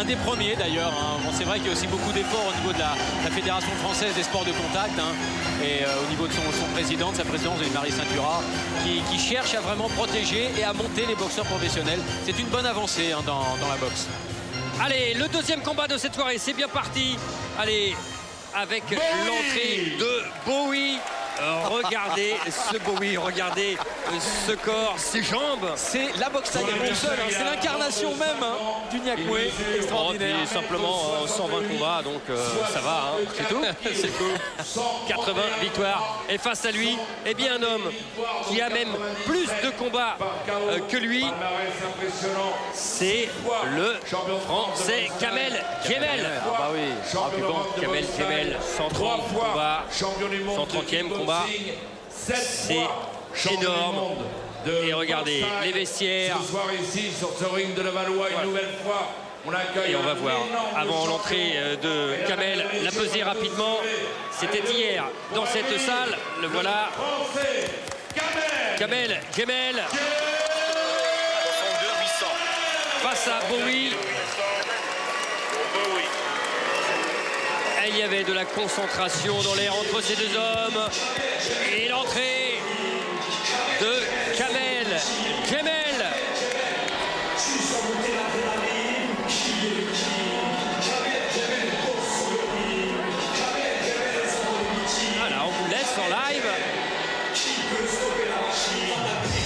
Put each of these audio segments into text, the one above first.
un des premiers d'ailleurs. Hein. Bon, c'est vrai qu'il y a aussi beaucoup d'efforts au niveau de la Fédération française des sports de contact, hein, et au niveau de son président, de sa présidente, Marie Ceintura, qui cherche à vraiment protéger et à monter les boxeurs professionnels. C'est une bonne avancée, hein, dans la boxe. Allez, le deuxième combat de cette soirée, c'est bien parti. Allez, avec l'entrée de Bowie. Regardez ce Bowie, regardez ce corps, ses jambes. C'est la boxe thaïlandaise, hein, c'est l'incarnation même, hein, du Nyakwe. Extraordinaire. Oh, simplement 120 combats, donc ça va, hein. C'est tout. C'est tout. 80 victoires. Et face à lui, eh bien un homme qui a même plus de combats que lui. C'est le Français Kamel Djemel. Ah bah oui. Ah, puis bon, Kamel Djemel, 130 combats, 130e combat. C'est énorme. Et regardez les vestiaires. Ce soir ici sur ce ring de Levallois, une nouvelle fois, on accueille. Et on va voir avant l'entrée de Kamel la peser rapidement. C'était hier dans cette salle. Le voilà. Kamel Djemel face à Bowie. Et il y avait de la concentration dans l'air entre ces deux hommes. Et l'entrée de Kamel Djemel. Voilà, on vous laisse en live.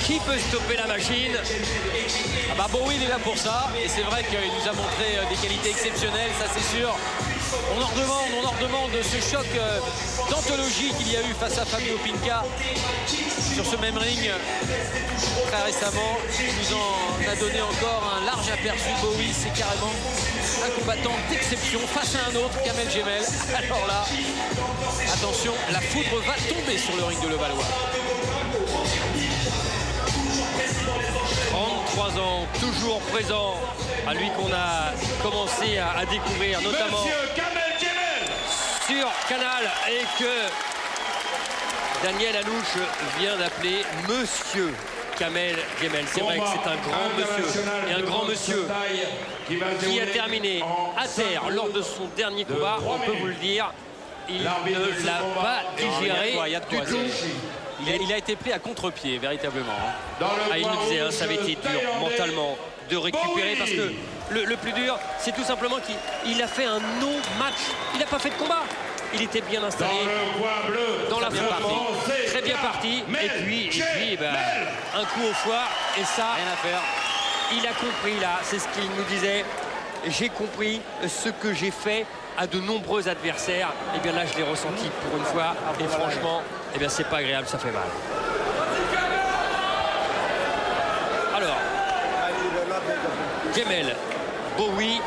Qui peut stopper la machine? Ah bah Bowie, il est là pour ça. Et c'est vrai qu'il nous a montré des qualités exceptionnelles, ça c'est sûr. On en redemande ce choc d'anthologie qu'il y a eu face à Fabio Pinca sur ce même ring très récemment. Il nous en a donné encore un large aperçu. Bowie, c'est carrément un combattant d'exception face à un autre, Kamel Djemel. Alors là, attention, la foudre va tomber sur le ring de Levallois. 33 ans, toujours présent, à lui qu'on a commencé à découvrir, notamment sur Canal, et que Daniel Alouche vient d'appeler Monsieur Kamel Djemel. C'est vrai que c'est un grand monsieur, et un grand monsieur qui a terminé à terre lors de son dernier combat. On peut vous le dire, il ne l'a pas digéré du tout. Il a été pris à contre-pied, véritablement. Ah, il nous disait, hein, ça avait été dur mentalement de récupérer, parce que le plus dur, c'est tout simplement qu'il a fait un non-match. Il n'a pas fait de combat. Il était bien installé dans l'affrontement, très bien parti. Et puis eh ben, un coup au foie, et ça, rien à faire. Il a compris là, c'est ce qu'il nous disait. J'ai compris ce que j'ai fait à de nombreux adversaires. Et bien là, je l'ai ressenti pour une fois. Et franchement, eh bien, c'est pas agréable, ça fait mal. Alors, Djemel, Bowie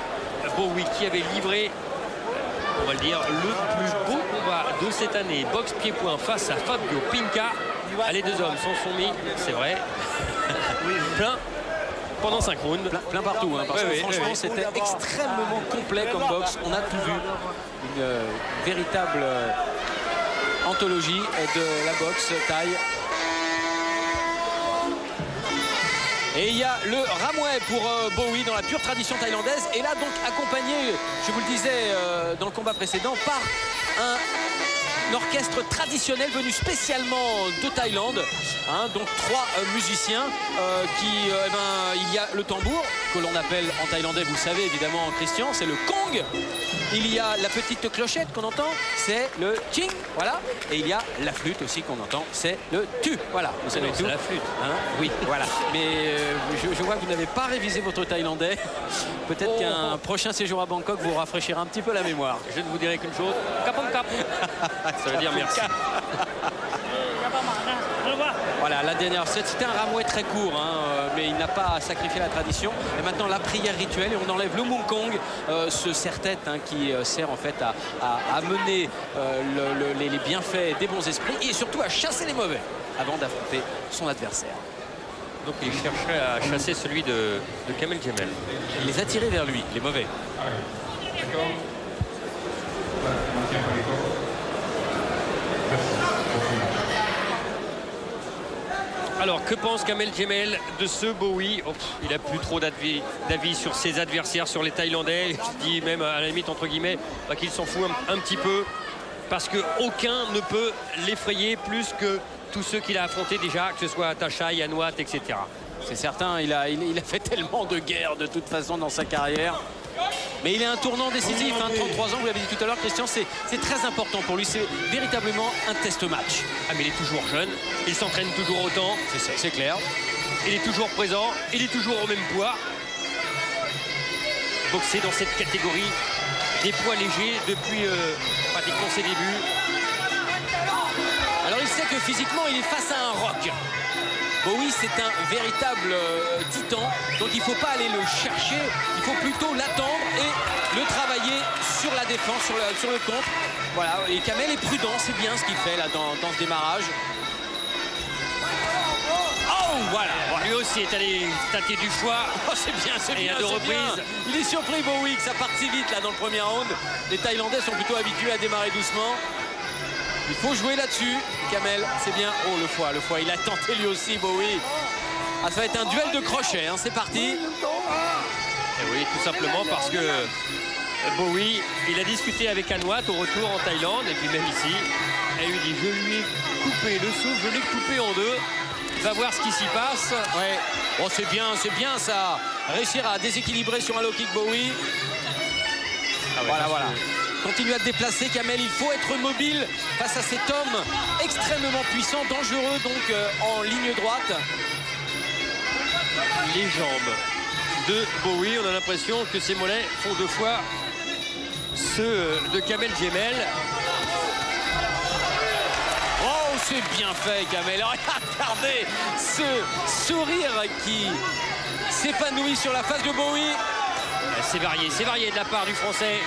qui avait livré, on va le dire, le plus beau combat de cette année, boxe pied-point face à Fabio Pinca. Les deux hommes s'en sont mis, c'est vrai, plein pendant 5 rounds. Plein partout, hein, parce que franchement, c'était extrêmement complet comme boxe. On a tout vu. Une véritable anthologie de la boxe thaï. Et il y a le Ramway pour Bowie dans la pure tradition thaïlandaise. Et là, donc, accompagné, je vous le disais dans le combat précédent, par un orchestre traditionnel venu spécialement de Thaïlande, hein, donc 3 musiciens il y a le tambour que l'on appelle en thaïlandais, vous le savez évidemment, Christian, c'est le kong. Il y a la petite clochette qu'on entend, c'est le ching, voilà. Et il y a la flûte aussi qu'on entend, c'est le tu, voilà. Vous savez tout. C'est la flûte, hein, oui, voilà. Mais je vois que vous n'avez pas révisé votre thaïlandais. Peut-être qu'un prochain séjour à Bangkok vous rafraîchira un petit peu la mémoire. Je ne vous dirai qu'une chose, kapong kap. Ça veut dire merci. Voilà, la dernière set, c'était un Ramway très court, hein, mais il n'a pas sacrifié la tradition. Et maintenant, la prière rituelle, et on enlève le Mungkong, ce serre-tête, hein, qui sert en fait à mener les bienfaits des bons esprits et surtout à chasser les mauvais avant d'affronter son adversaire. Donc il chercherait à chasser celui de Kamel Djemel. Il les a tirés vers lui, les mauvais. D'accord. Alors, que pense Kamel Jemel de ce Bowie? Il n'a plus trop d'avis sur ses adversaires, sur les Thaïlandais. Je dis même, à la limite, entre guillemets, qu'il s'en fout un petit peu. Parce qu'aucun ne peut l'effrayer plus que tous ceux qu'il a affrontés déjà, que ce soit Tachaï, Anouat, etc. C'est certain, il a fait tellement de guerres de toute façon dans sa carrière. Mais il est un tournant décisif, 33 ans, vous l'avez dit tout à l'heure, Christian, c'est très important pour lui, c'est véritablement un test match. Ah, mais il est toujours jeune, il s'entraîne toujours autant. C'est clair. Il est toujours présent, il est toujours au même poids. Boxer dans cette catégorie des poids légers depuis pratiquement ses débuts. Alors il sait que physiquement il est face à un roc. Bowie, c'est un véritable titan, donc il ne faut pas aller le chercher, il faut plutôt l'attendre et le travailler sur la défense, sur le contre. Voilà, et Kamel est prudent, c'est bien ce qu'il fait là dans ce démarrage. Oh, voilà. Lui aussi est allé tâter du foie. Oh, c'est bien, c'est bien, à deux reprises. Bien. Il est surpris, Bowie, que ça parte si vite là dans le premier round. Les Thaïlandais sont plutôt habitués à démarrer doucement. Il faut jouer là-dessus, Kamel, c'est bien. Oh, le foie, il a tenté lui aussi, Bowie. Ah, ça va être un duel de crochets, hein. C'est parti. Et oui, tout simplement parce que Bowie, il a discuté avec Anouat au retour en Thaïlande, et puis même ici. Et il lui dit, je lui ai coupé le souffle, je l'ai coupé en deux. Va voir ce qui s'y passe. Ouais. Oh, c'est bien ça. Réussir à déséquilibrer sur un low kick Bowie. Ah ouais, voilà. Continue à te déplacer, Kamel. Il faut être mobile face à cet homme extrêmement puissant, dangereux, donc en ligne droite. Les jambes de Bowie, on a l'impression que ses mollets font deux fois ceux de Kamel Jemel. Oh, c'est bien fait, Kamel. Regardez ce sourire qui s'épanouit sur la face de Bowie. C'est varié de la part du Français.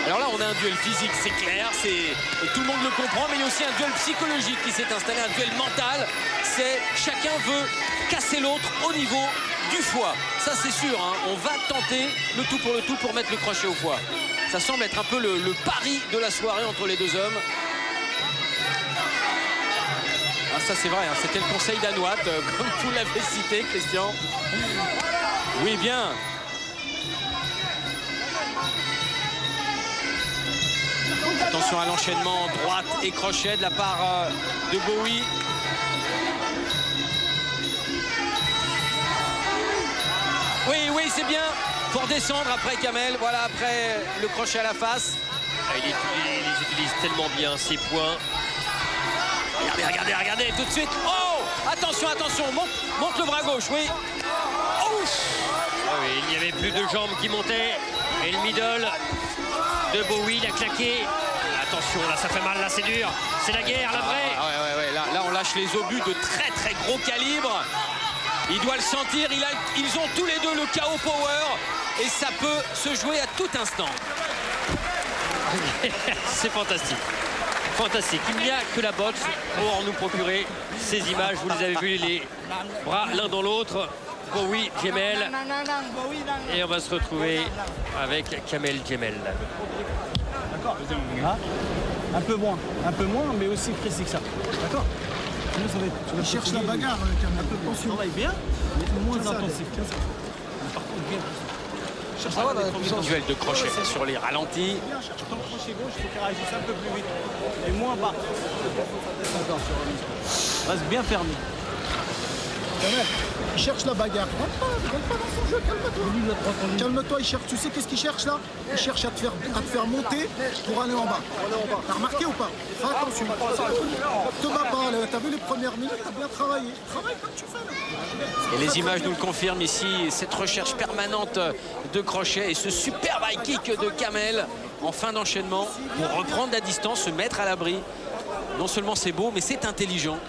Alors là, on a un duel physique, c'est clair, tout le monde le comprend, mais il y a aussi un duel psychologique qui s'est installé, un duel mental. C'est chacun veut casser l'autre au niveau du foie. Ça, c'est sûr, hein. On va tenter le tout pour mettre le crochet au foie. Ça semble être un peu le pari de la soirée entre les deux hommes. Ah, ça, c'est vrai, hein. C'était le conseil d'Anouat, comme vous l'avez cité, Christian. Oui, bien. Attention à l'enchaînement droite et crochet de la part de Bowie. Oui, c'est bien. Pour descendre après Kamel. Voilà, après le crochet à la face. Il utilise tellement bien ses points. Regardez, tout de suite. Oh, attention, monte le bras gauche, oui. Oh. Ah oui, il n'y avait plus de jambes qui montaient. Et le middle de Bowie, il a claqué. Attention, là ça fait mal, là c'est dur. C'est la guerre, la vraie. Ouais. Là on lâche les obus de très gros calibre. Il doit le sentir, ils ont tous les deux le KO power. Et ça peut se jouer à tout instant. C'est fantastique. Fantastique. Il n'y a que la boxe pour nous procurer ces images. Vous les avez vues, les bras l'un dans l'autre. Bowie, Jemel. Et on va se retrouver avec Kamel Jemel. D'accord. Un peu moins, mais aussi précis que ça. D'accord. Il cherche la bagarre, un peu de tension. Travaille bien, mais moins intensif. Par contre, bien. Duel de crochet sur les ralentis. Ton crochet gauche, il faut qu'il réagisse un peu plus vite. Et moins bas. Reste bien fermé. Il cherche la bagarre. Rentre pas dans son jeu, calme-toi. Calme-toi, il cherche. Tu sais qu'est-ce qu'il cherche là? Il cherche à te faire monter pour aller en bas. T'as remarqué ou pas? Fais attention. Te bats pas, t'as vu les premières minutes, t'as bien travaillé. Travaille comme tu fais là. Et les images nous le confirment ici, cette recherche permanente de crochet et ce super high kick de Kamel en fin d'enchaînement pour reprendre la distance, se mettre à l'abri. Non seulement c'est beau, mais c'est intelligent.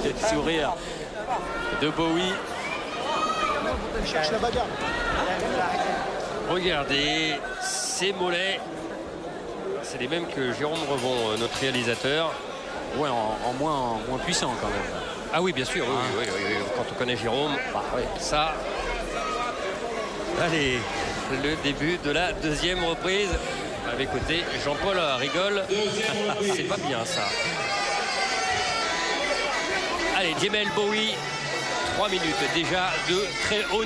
Le sourire de Bowie. Il cherche la bagarre. Regardez ces mollets. C'est les mêmes que Jérôme Revon, notre réalisateur. Ouais, en moins puissant quand même. Ah oui, bien sûr, oui. Quand on connaît Jérôme, ça. Allez, le début de la deuxième reprise. À mes côtés, Jean-Paul rigole. C'est pas bien ça. Allez, Jamel Bowie, 3 minutes déjà de très haut